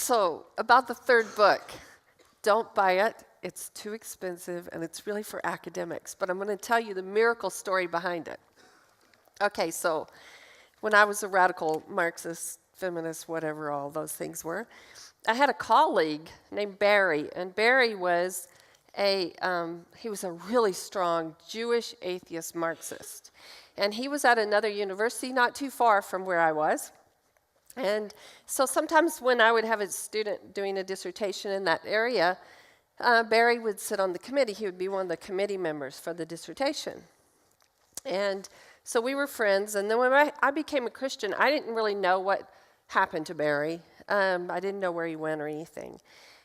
So, about the third book, don't buy it. It's too expensive, and it's really for academics. But I'm going to tell you the miracle story behind it. Okay, so when I was a radical Marxist, feminist, whatever all those things were, I had a colleague named Barry, and Barry was he was a really strong Jewish atheist Marxist. And he was at another university not too far from where I was. And so sometimes when I would have a student doing a dissertation in that area, Barry would sit on the committee. He would be one of the committee members for the dissertation. And so we were friends. And then when I became a Christian, I didn't really know what happened to Barry. I didn't know where he went or anything.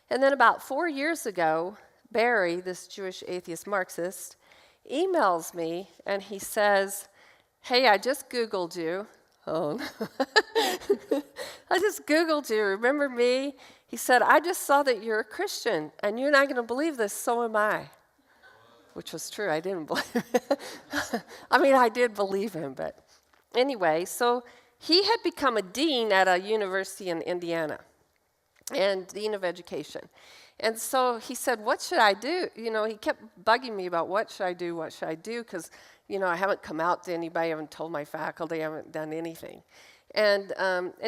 And then about 4 years ago, Barry, this Jewish atheist Marxist, emails me and he says, "Hey, I just Googled you." Oh, no. "I just Googled you. Remember me?" He said, "I just saw that you're a Christian, and you're not going to believe this, so am I." Which was true. I didn't believe it. I mean, I did believe him, but anyway, so he had become a dean at a university in Indiana, and dean of education. And so he said, "What should I do?" You know, he kept bugging me about what should I do, because, you know, I haven't come out to anybody, I haven't told my faculty, I haven't done anything. And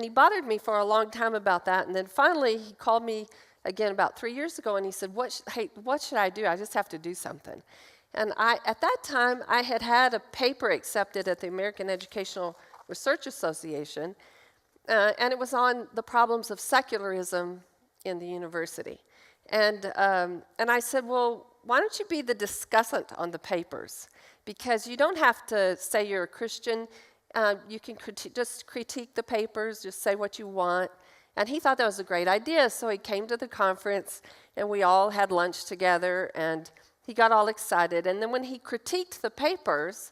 he bothered me for a long time about that, and then finally he called me again about 3 years ago, and he said, "Hey, what should I do? I just have to do something." And at that time, I had a paper accepted at the American Educational Research Association, and it was on the problems of secularism in the university. And I said, "Well, why don't you be the discussant on the papers? Because you don't have to say you're a Christian. You can just critique the papers, just say what you want." And he thought that was a great idea, so he came to the conference, and we all had lunch together, and he got all excited. And then when he critiqued the papers,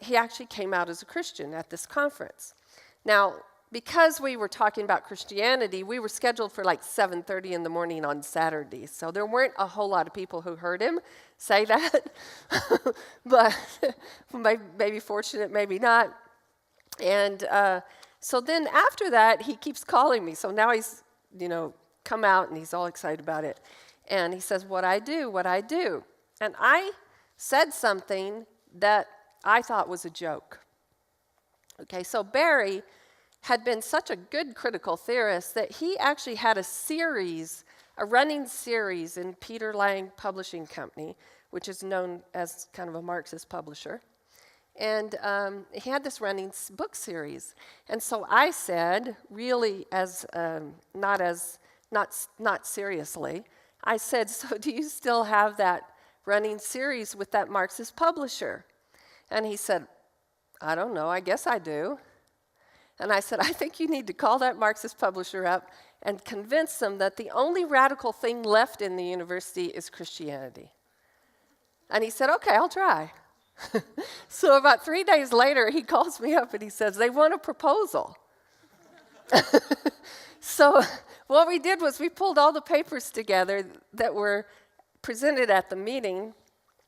he actually came out as a Christian at this conference. Now, because we were talking about Christianity, we were scheduled for like 7:30 in the morning on Saturday, so there weren't a whole lot of people who heard him say that, but maybe fortunate, maybe not. And so then after that, he keeps calling me. So now he's, you know, come out, and he's all excited about it. And he says, what I do. And I said something that I thought was a joke. Okay, so Barry had been such a good critical theorist that he actually had a running series in Peter Lang Publishing Company, which is known as kind of a Marxist publisher. And he had this running book series. And so I said, really not seriously, I said, "So do you still have that running series with that Marxist publisher?" And he said, "I don't know, I guess I do." And I said, "I think you need to call that Marxist publisher up and convince them that the only radical thing left in the university is Christianity." And he said, "Okay, I'll try." So about 3 days later, he calls me up and he says, "They want a proposal." So what we did was we pulled all the papers together that were presented at the meeting,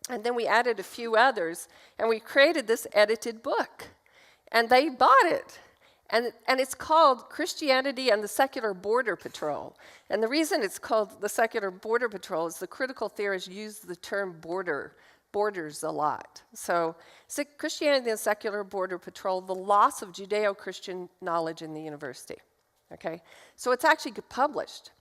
and then we added a few others, and we created this edited book. And they bought it. And it's called Christianity and the Secular Border Patrol. And the reason it's called the Secular Border Patrol is the critical theorists use the term borders a lot. So Christianity and the Secular Border Patrol, the loss of Judeo-Christian knowledge in the university. Okay? So it's actually published.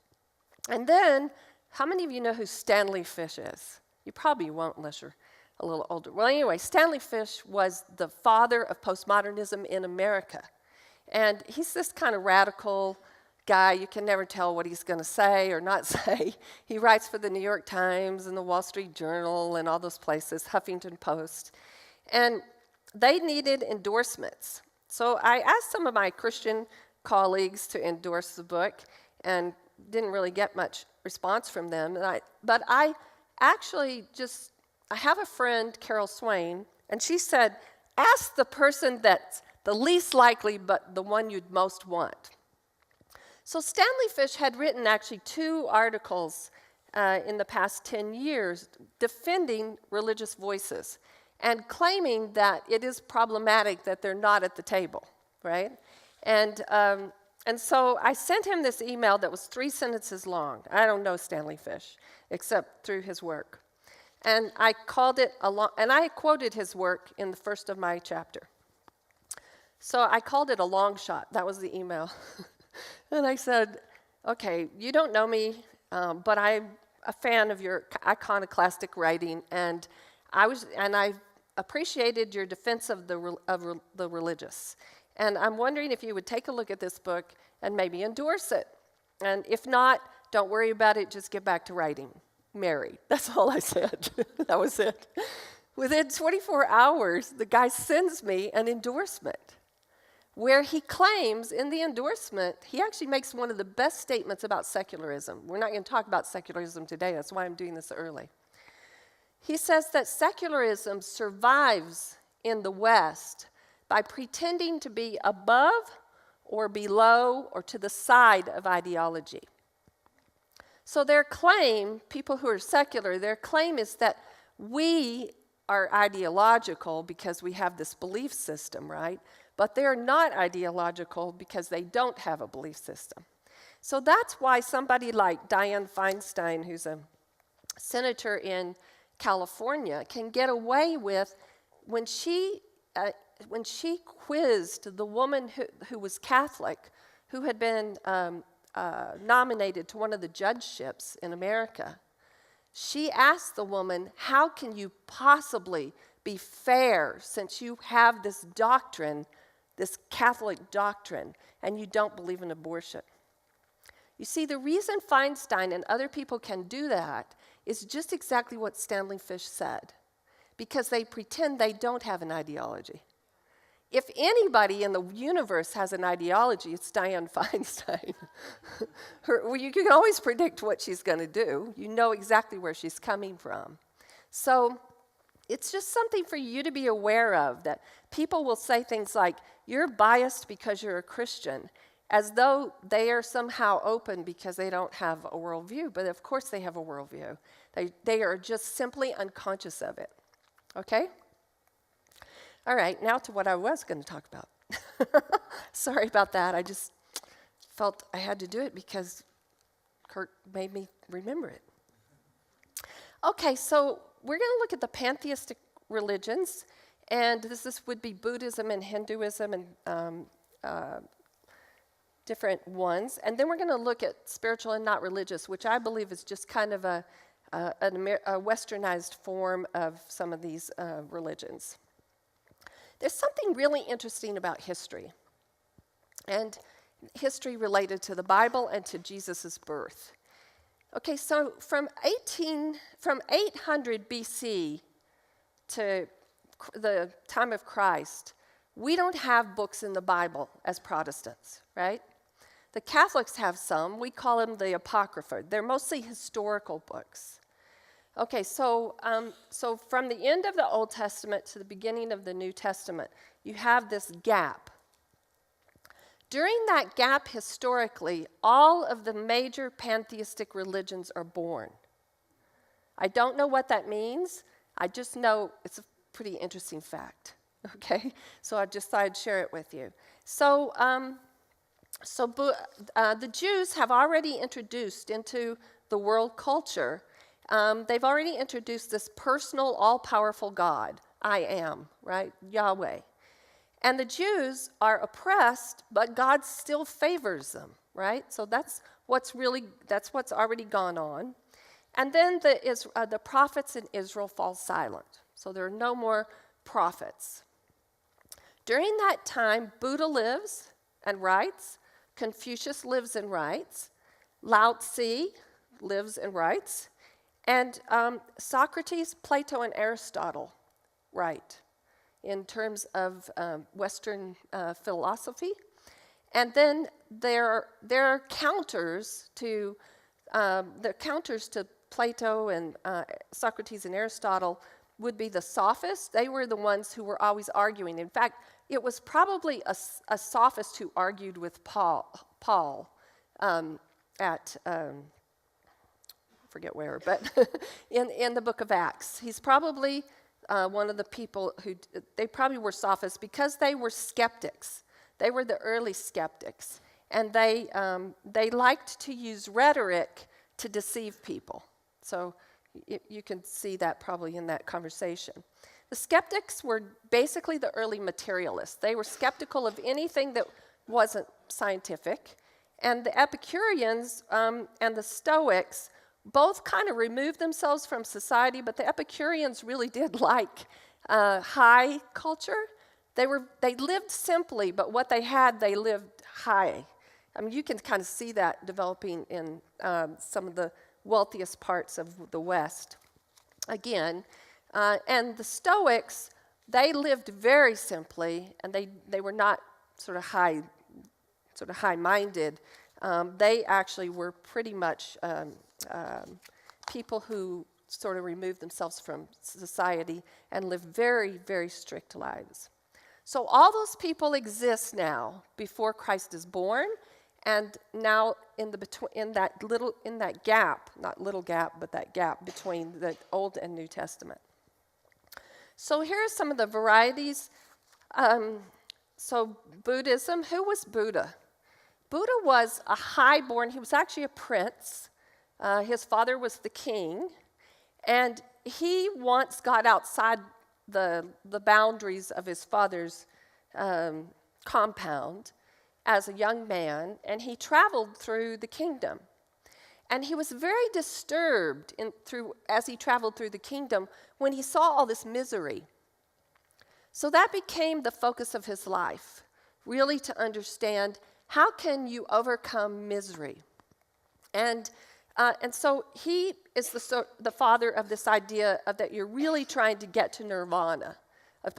And then, how many of you know who Stanley Fish is? You probably won't unless you're a little older. Well, anyway, Stanley Fish was the father of postmodernism in America. And he's this kind of radical guy. You can never tell what he's going to say or not say. He writes for the New York Times and the Wall Street Journal and all those places, Huffington Post. And they needed endorsements. So I asked some of my Christian colleagues to endorse the book and didn't really get much response from them. But I have a friend, Carol Swain, and she said, "Ask the person that's the least likely, but the one you'd most want." So Stanley Fish had written actually 2 articles in the past 10 years defending religious voices and claiming that it is problematic that they're not at the table, right? And And so I sent him this email that was 3 sentences long. I don't know Stanley Fish, except through his work. And I called it and I quoted his work in the first of my chapter. So I called it a long shot. That was the email. And I said, okay, you don't know me, but I'm a fan of your iconoclastic writing, and I appreciated your defense of the religious. And I'm wondering if you would take a look at this book and maybe endorse it. And if not, don't worry about it, just get back to writing. Mary. That's all I said. That was it. Within 24 hours, the guy sends me an endorsement where he claims in the endorsement, he actually makes one of the best statements about secularism. We're not going to talk about secularism today. That's why I'm doing this early. He says that secularism survives in the West by pretending to be above or below or to the side of ideology. So their claim, people who are secular, their claim is that we are ideological because we have this belief system, right? But they're not ideological because they don't have a belief system. So that's why somebody like Dianne Feinstein, who's a senator in California, can get away with, when she quizzed the woman who was Catholic, who had been nominated to one of the judgeships in America, she asked the woman, how can you possibly be fair since you have this doctrine, this Catholic doctrine, and you don't believe in abortion? You see, the reason Feinstein and other people can do that is just exactly what Stanley Fish said, because they pretend they don't have an ideology. If anybody in the universe has an ideology, it's Dianne Feinstein. You can always predict what she's going to do. You know exactly where she's coming from. So it's just something for you to be aware of, that people will say things like, you're biased because you're a Christian, as though they are somehow open because they don't have a worldview. But of course they have a worldview. They are just simply unconscious of it. Okay? All right, now to what I was going to talk about. Sorry about that. I just felt I had to do it because Kurt made me remember it. Okay, so we're going to look at the pantheistic religions, and this would be Buddhism and Hinduism and different ones. And then we're going to look at spiritual and not religious, which I believe is just kind of a westernized form of some of these religions. There's something really interesting about history, and history related to the Bible and to Jesus' birth. Okay, so from 800 BC to the time of Christ, we don't have books in the Bible as Protestants, right? The Catholics have some. We call them the Apocrypha. They're mostly historical books. Okay, so from the end of the Old Testament to the beginning of the New Testament, you have this gap. During that gap, historically, all of the major pantheistic religions are born. I don't know what that means. I just know it's a pretty interesting fact. Okay, so I just thought I'd share it with you. So the Jews have already introduced into the world culture. They've already introduced this personal, all-powerful God, I am, right? Yahweh. And the Jews are oppressed, but God still favors them, right? So that's what's already gone on. And then the prophets in Israel fall silent. So there are no more prophets. During that time, Buddha lives and writes. Confucius lives and writes. Lao Tzu lives and writes. And Socrates, Plato, and Aristotle write in terms of Western philosophy. And then there are counters to Plato and Socrates and Aristotle would be the Sophists. They were the ones who were always arguing. In fact, it was probably a sophist who argued with Paul at forget where, but in the book of Acts. He's probably one of the people they probably were sophists because they were skeptics. They were the early skeptics. and they liked to use rhetoric to deceive people. So you can see that probably in that conversation. The skeptics were basically the early materialists. They were skeptical of anything that wasn't scientific. And the Epicureans and the Stoics both kind of removed themselves from society, but the Epicureans really did like high culture. They lived simply, but what they had, they lived high. I mean, you can kind of see that developing in some of the wealthiest parts of the West. Again, and the Stoics, they lived very simply, and they were not sort of high-minded. They actually were pretty much people who sort of removed themselves from society and lived very, very strict lives. So all those people exist now before Christ is born, and now in that gap, not little gap, but that gap between the Old and New Testament. So here are some of the varieties. So Buddhism, who was Buddha? Buddha was a highborn, he was actually a prince. His father was the king, and he once got outside the boundaries of his father's compound as a young man, and he traveled through the kingdom. And he was very disturbed as he traveled through the kingdom when he saw all this misery. So that became the focus of his life, really to understand how can you overcome misery. And so he is the father of this idea of that you're really trying to get to nirvana,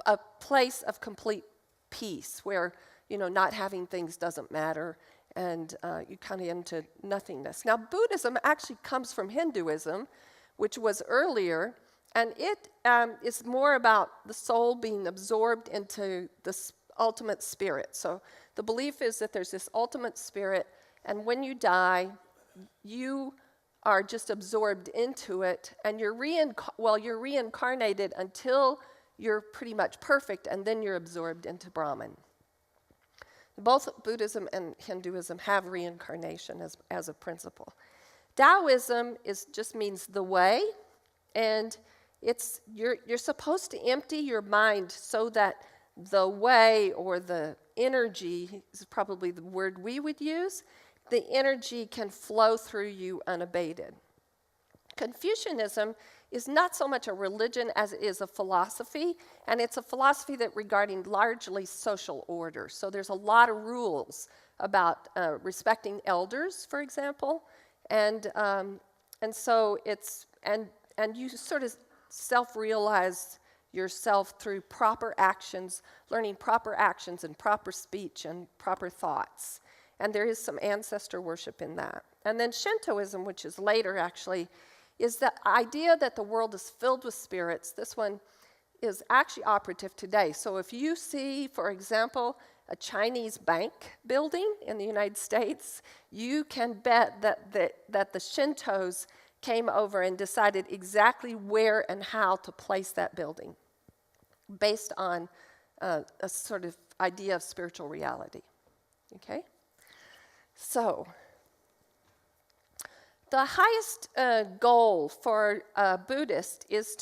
a place of complete peace where, not having things doesn't matter, and you kind of into nothingness. Now, Buddhism actually comes from Hinduism, which was earlier, and it is more about the soul being absorbed into this ultimate spirit. So the belief is that there's this ultimate spirit, and when you die, you are just absorbed into it, and you're reincarnated until you're pretty much perfect, and then you're absorbed into Brahman. Both Buddhism and Hinduism have reincarnation as a principle. Taoism just means the way, and you're supposed to empty your mind so that the way, or the energy is probably the word we would use, the energy can flow through you unabated. Confucianism is not so much a religion as it is a philosophy, and it's a philosophy that regarding largely social order. So there's a lot of rules about respecting elders, for example, and so and you sort of self-realize yourself through proper actions, learning proper actions and proper speech and proper thoughts. And there is some ancestor worship in that. And then Shintoism, which is later actually, is the idea that the world is filled with spirits. This one is actually operative today. So if you see, for example, a Chinese bank building in the United States, you can bet that the Shintos came over and decided exactly where and how to place that building based on a sort of idea of spiritual reality. Okay? So the highest goal for a Buddhist is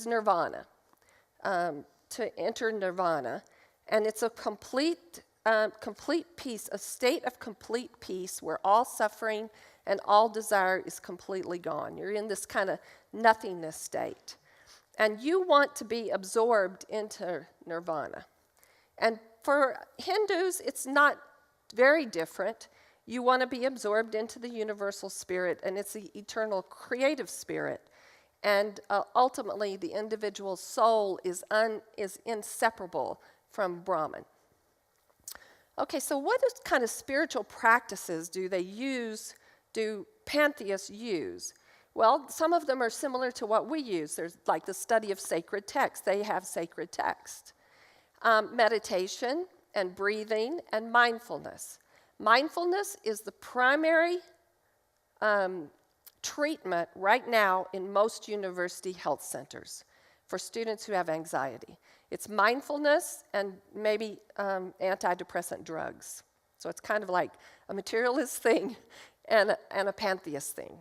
nirvana, to enter nirvana, and it's a complete peace, a state of complete peace where all suffering and all desire is completely gone. You're in this kind of nothingness state, and you want to be absorbed into nirvana. And for Hindus, it's not very different. You want to be absorbed into the universal spirit, and it's the eternal creative spirit. And ultimately, the individual soul is inseparable from Brahman. Okay, so what kind of spiritual practices do pantheists use? Well, some of them are similar to what we use. There's like the study of sacred text. They have sacred text. Meditation and breathing and mindfulness. Mindfulness is the primary treatment right now in most university health centers for students who have anxiety. It's mindfulness and maybe antidepressant drugs. So it's kind of like a materialist thing and a pantheist thing.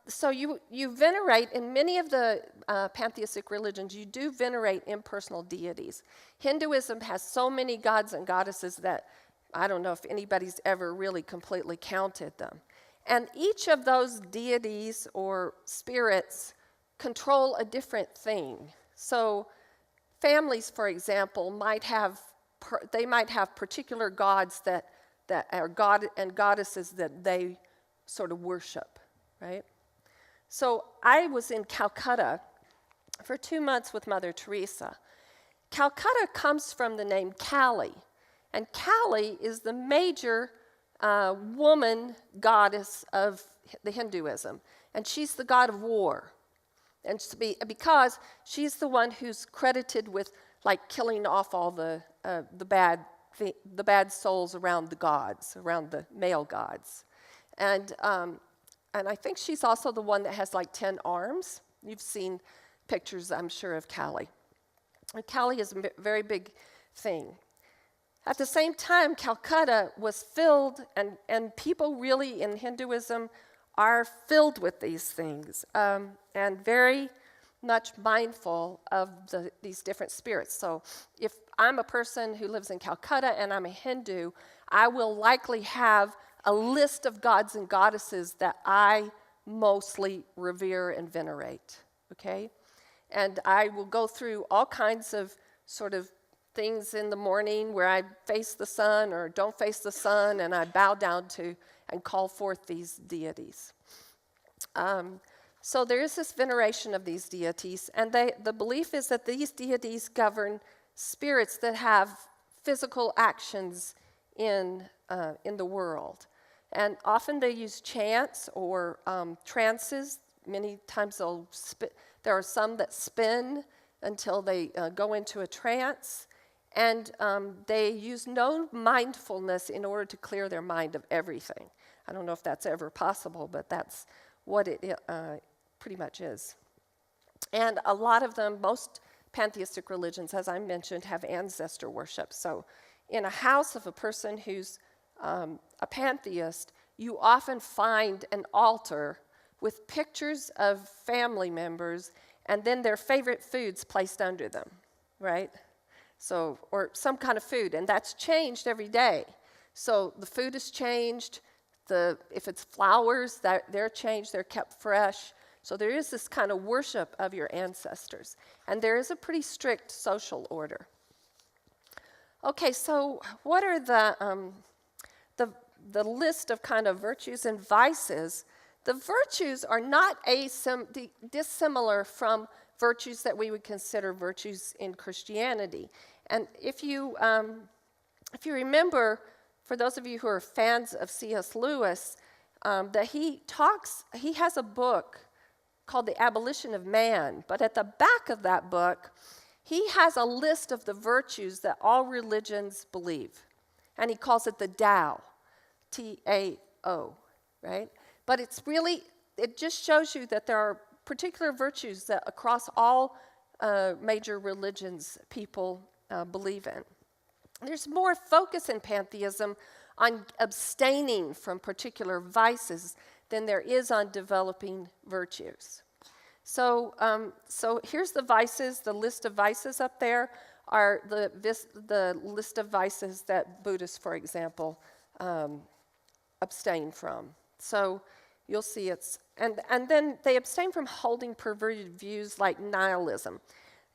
So you venerate, in many of the pantheistic religions, you do venerate impersonal deities. Hinduism has so many gods and goddesses that I don't know if anybody's ever really completely counted them. And each of those deities or spirits control a different thing. So families, for example, might have particular gods that are god and goddesses that they sort of worship, right? So I was in Calcutta for 2 months with Mother Teresa. Calcutta comes from the name Kali, and Kali is the major woman goddess of the Hinduism, and she's the god of war. And because she's the one who's credited with like killing off all the bad souls around the gods, around the male gods. And I think she's also the one that has like 10 arms. You've seen pictures, I'm sure, of Kali. And Kali is a very big thing. At the same time, Calcutta was filled, and people really in Hinduism are filled with these things and very much mindful of these different spirits. So if I'm a person who lives in Calcutta and I'm a Hindu, I will likely have a list of gods and goddesses that I mostly revere and venerate, okay? And I will go through all kinds of sort of things in the morning where I face the sun or don't face the sun, and I bow down to and call forth these deities. So there is this veneration of these deities, and the belief is that these deities govern spirits that have physical actions in the world. And often they use chants or trances. Many times there are some that spin until they go into a trance. And they use no mindfulness in order to clear their mind of everything. I don't know if that's ever possible, but that's what it pretty much is. And a lot of them, most pantheistic religions, as I mentioned, have ancestor worship. So in a house of a person who's a pantheist, you often find an altar with pictures of family members and then their favorite foods placed under them, right? So, or some kind of food, and that's changed every day. So the food is changed. If it's flowers, they're changed, they're kept fresh. So there is this kind of worship of your ancestors. And there is a pretty strict social order. Okay, so what are the list of kind of virtues and vices? The virtues are not dissimilar from virtues that we would consider virtues in Christianity. And if you remember, for those of you who are fans of C.S. Lewis, that he has a book called The Abolition of Man, but at the back of that book, he has a list of the virtues that all religions believe, and he calls it the Tao, T-A-O, right? But it just shows you that there are particular virtues that across all major religions people believe in. There's more focus in pantheism on abstaining from particular vices than there is on developing virtues. So here's the vices. The list of vices up there are the list of vices that Buddhists, for example, abstain from. So you'll see and then they abstain from holding perverted views like nihilism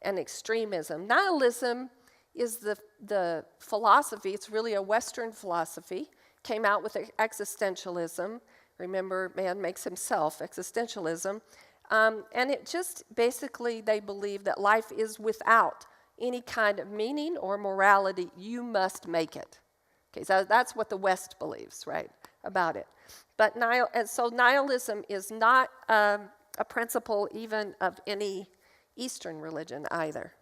and extremism. Nihilism is the philosophy. It's really a Western philosophy. Came out with existentialism. Remember, man makes himself, existentialism. And it just basically, they believe that life is without any kind of meaning or morality. You must make it. Okay, so that's what the West believes, right, about it. But so nihilism is not a principle even of any Eastern religion either.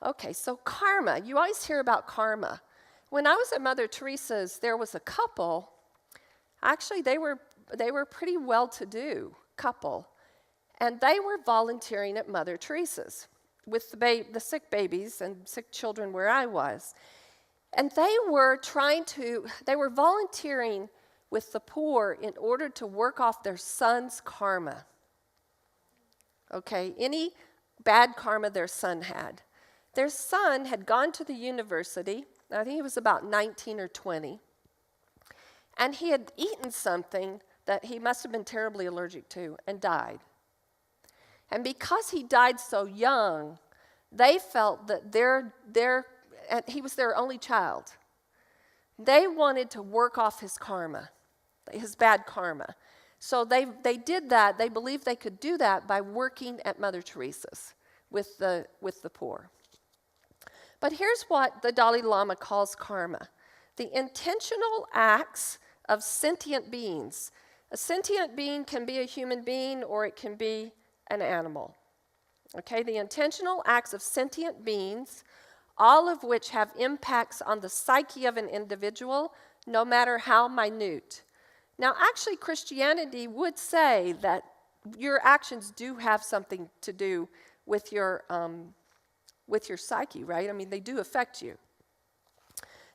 Okay, so karma. You always hear about karma. When I was at Mother Teresa's, there was a couple. Actually, they were pretty well-to-do couple, and they were volunteering at Mother Teresa's with the sick babies and sick children where I was. And they were volunteering with the poor in order to work off their son's karma. Okay, any bad karma their son had. Their son had gone to the university, I think he was about 19 or 20, and he had eaten something that he must have been terribly allergic to and died. And because he died so young, they felt that and he was their only child. They wanted to work off his karma, his bad karma. So they did that. They believed they could do that by working at Mother Teresa's with the poor. But here's what the Dalai Lama calls karma: the intentional acts of sentient beings. A sentient being can be a human being or it can be an animal. Okay, the intentional acts of sentient beings, all of which have impacts on the psyche of an individual, no matter how minute. Now, actually, Christianity would say that your actions do have something to do with your psyche, right? I mean, they do affect you.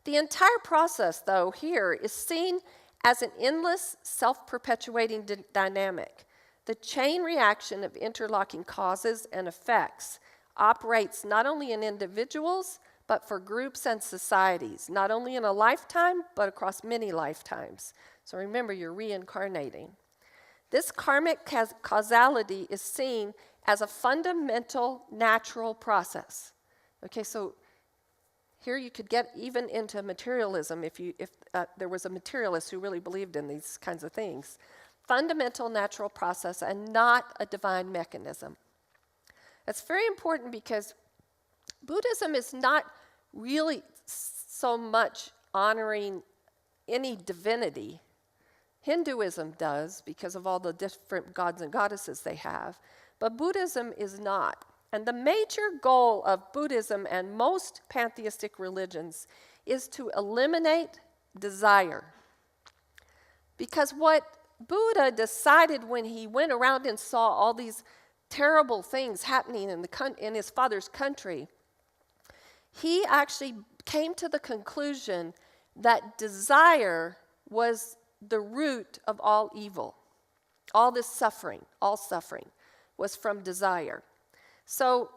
The entire process, though, here is seen as an endless, self-perpetuating dynamic. The chain reaction of interlocking causes and effects operates not only in individuals, but for groups and societies, not only in a lifetime, but across many lifetimes. So remember, you're reincarnating. This karmic causality is seen as a fundamental natural process. Okay, so here you could get even into materialism if there was a materialist who really believed in these kinds of things. Fundamental natural process and not a divine mechanism. That's very important because Buddhism is not really so much honoring any divinity. Hinduism does because of all the different gods and goddesses they have, but Buddhism is not. And the major goal of Buddhism and most pantheistic religions is to eliminate desire. Because what Buddha decided when he went around and saw all these terrible things happening in his father's country, he actually came to the conclusion that desire was the root of all evil. All this suffering, all suffering was from desire. So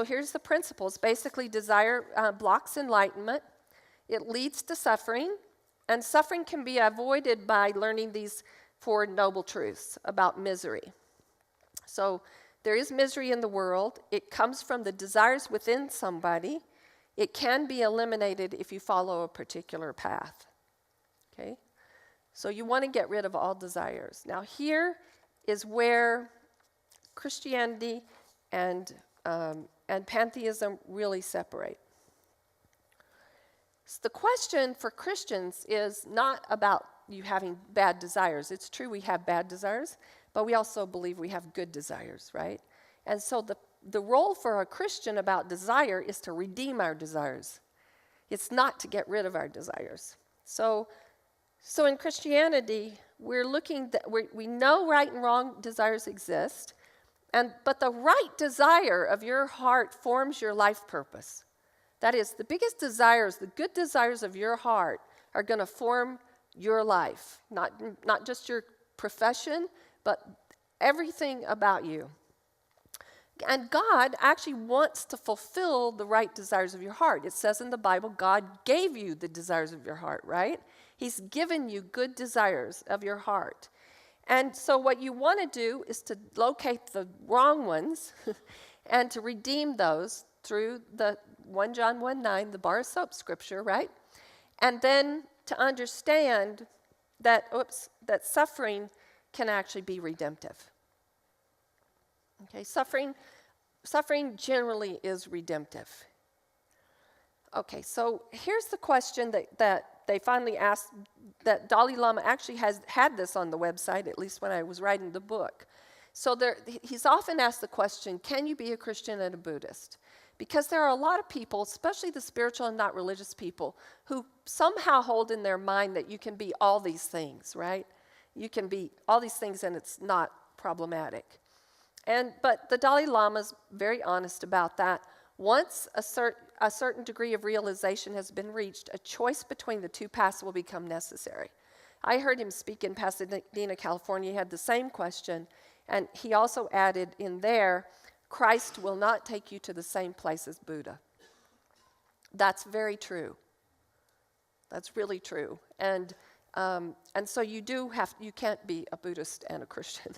here's the principles. Basically, desire blocks enlightenment. It leads to suffering. And suffering can be avoided by learning these 4 noble truths about misery. So there is misery in the world. It comes from the desires within somebody. It can be eliminated if you follow a particular path. Okay? So you want to get rid of all desires. Now here is where Christianity and pantheism really separate. So the question for Christians is not about you having bad desires. It's true we have bad desires, but we also believe we have good desires, right? And so the role for a Christian about desire is to redeem our desires. It's not to get rid of our desires. So in Christianity, we're looking that we know right and wrong desires exist, but the right desire of your heart forms your life purpose. That is, the biggest desires, the good desires of your heart are going to form your life, not just your profession, but everything about you. And God actually wants to fulfill the right desires of your heart. It says in the Bible, God gave you the desires of your heart, right? He's given you good desires of your heart. And so what you want to do is to locate the wrong ones and to redeem those through the 1 John 1:9, the bar of soap scripture, right? And then to understand that suffering can actually be redemptive. Okay, suffering generally is redemptive. Okay, so here's the question that they finally asked, that Dalai Lama actually has had this on the website, at least when I was writing the book. So he's often asked the question, can you be a Christian and a Buddhist? Because there are a lot of people, especially the spiritual and not religious people, who somehow hold in their mind that you can be all these things, right? You can be all these things and it's not problematic. But the Dalai Lama is very honest about that. Once a certain degree of realization has been reached, a choice between the two paths will become necessary. I heard him speak in Pasadena, California. He had the same question, and he also added in there, Christ will not take you to the same place as Buddha. That's very true. That's really true. And so you can't be a Buddhist and a Christian.